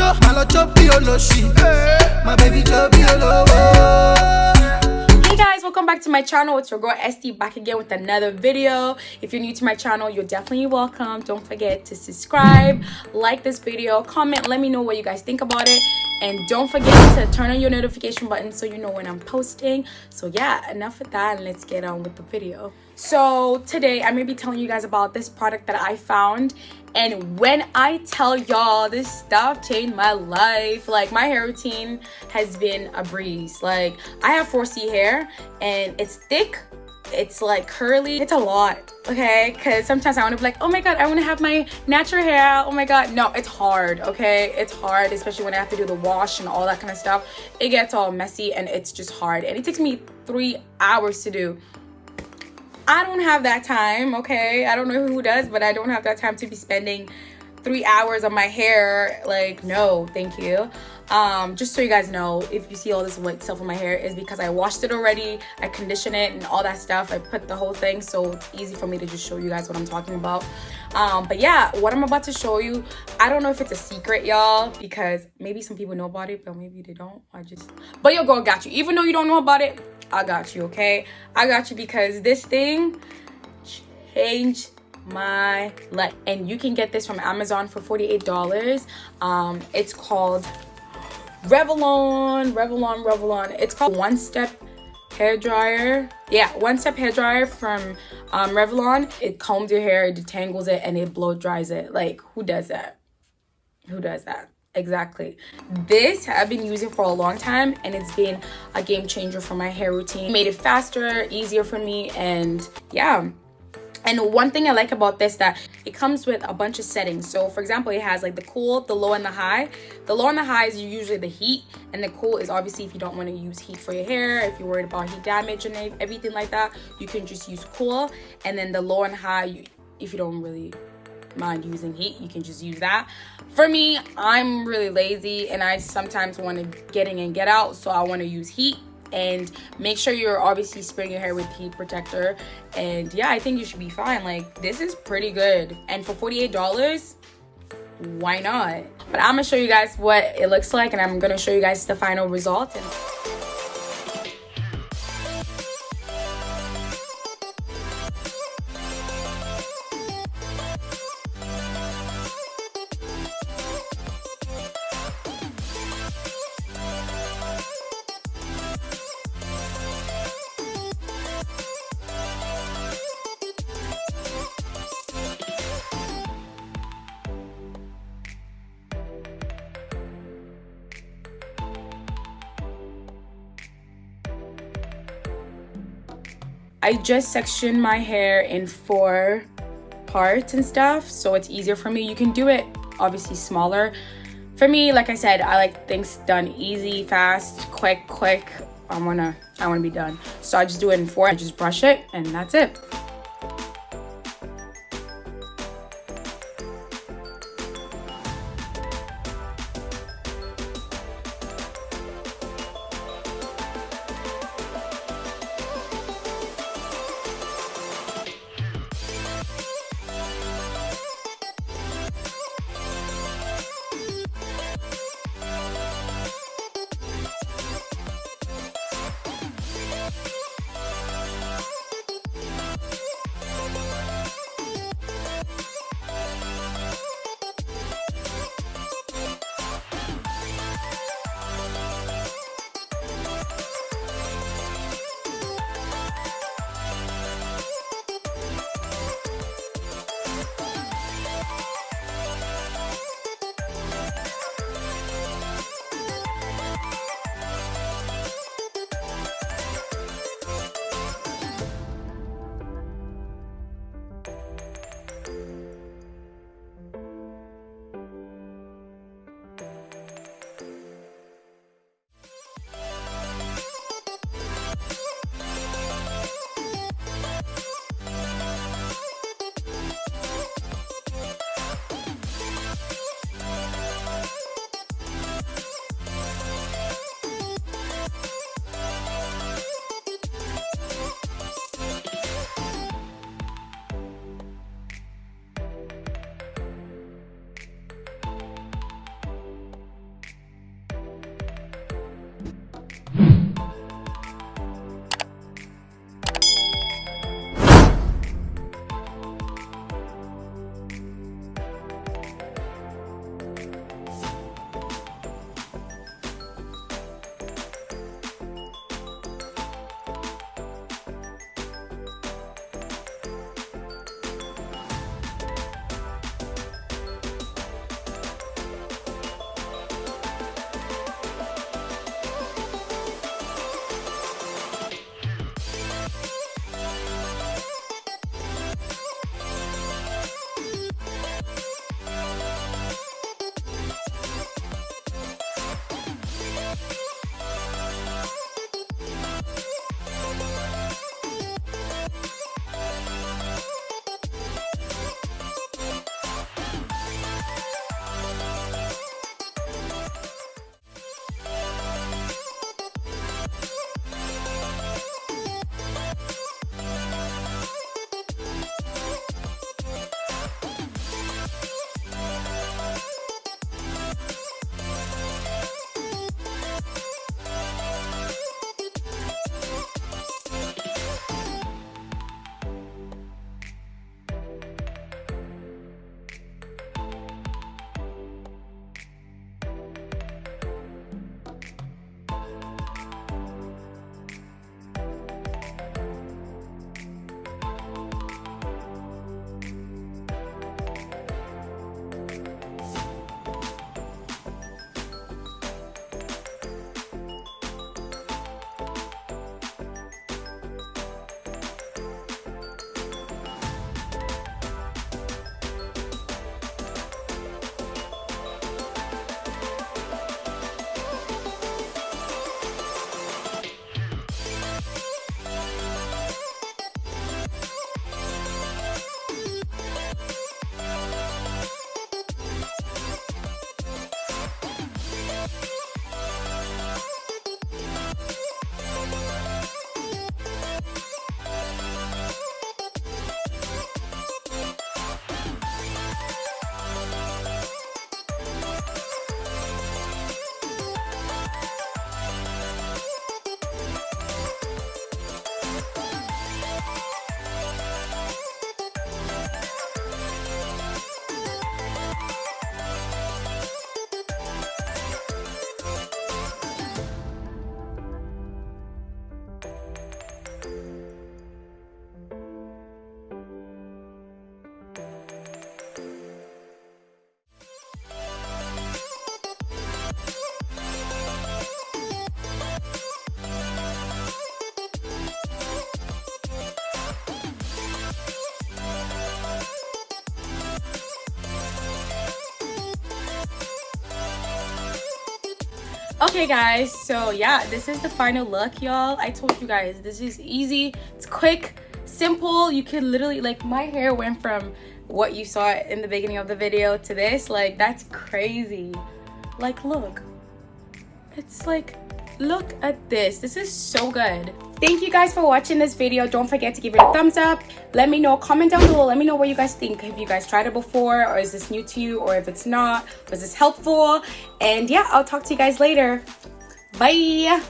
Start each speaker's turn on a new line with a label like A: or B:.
A: My baby chubby all
B: Hey guys, welcome back to my channel. It's your girl Esther back again with another video. If you're new to my channel, you're definitely welcome. Don't forget to subscribe, like this video, comment, let me know what you guys think about it, and don't forget to turn on your notification button so you know when I'm posting. So yeah, enough of that and let's get on with the video. So today I'm gonna be telling you guys about this product that I found, and when I tell y'all this stuff changed my life, like my hair routine has been a breeze. Like I have 4C hair and it's thick, it's like curly, it's a lot, okay? Because sometimes I want to be like, oh my god, I want to have my natural hair out, oh my god. No, it's hard, okay? It's hard, especially when I have to do the wash and all that kind of stuff. It gets all messy and it's just hard, and it takes me 3 hours to do. I don't have that time, okay? I don't know who does, but I don't have that time to be spending 3 hours on my hair. Like, no, thank you. Just so you guys know, if you see all this white stuff on my hair, is because I washed it already, I conditioned it and all that stuff. I put the whole thing, so it's easy for me to just show you guys what I'm talking about. But yeah, what I'm about to show you, I don't know if it's a secret, y'all, because maybe some people know about it, but maybe they don't. But your girl got you. Even though you don't know about it, I got you, okay? I got you, because this thing changed my life. And you can get this from Amazon for $48. It's called Revlon. It's called One Step hair dryer. Yeah, One Step hair dryer from Revlon. It combs your hair, it detangles it, and it blow dries it. Like, who does that? Who does that? Exactly. This I've been using for a long time, and it's been a game changer for my hair routine. It made it faster, easier for me, and yeah. And one thing I like about this, that it comes with a bunch of settings. So for example, it has like the cool, the low, and the high. The low and the high is usually the heat, and the cool is obviously if you don't want to use heat for your hair, if you're worried about heat damage and everything like that, you can just use cool. And then the low and high, if you don't really mind using heat, you can just use that. For me, I'm really lazy and I sometimes want to get in and get out, so I want to use heat. And make sure you're obviously spraying your hair with heat protector. And yeah, I think you should be fine. Like, this is pretty good, and for $48, why not? But I'm gonna show you guys what it looks like, and I'm gonna show you guys the final result. I just sectioned my hair in 4 parts and stuff, so it's easier for me. You can do it obviously smaller. For me, like I said, I like things done easy, fast, quick. I wanna be done. So I just do it in 4. I just brush it and that's it. Okay guys, so yeah, this is the final look, y'all. I told you guys, this is easy, it's quick, simple. You can literally, like, my hair went from what you saw in the beginning of the video to this. Like, that's crazy. Like, look, it's like, look at this. This is so good. Thank you guys for watching this video. Don't forget to give it a thumbs up. Let me know, comment down below, let me know what you guys think. Have you guys tried it before, or is this new to you? Or if it's not, was this helpful? And yeah, I'll talk to you guys later. Bye.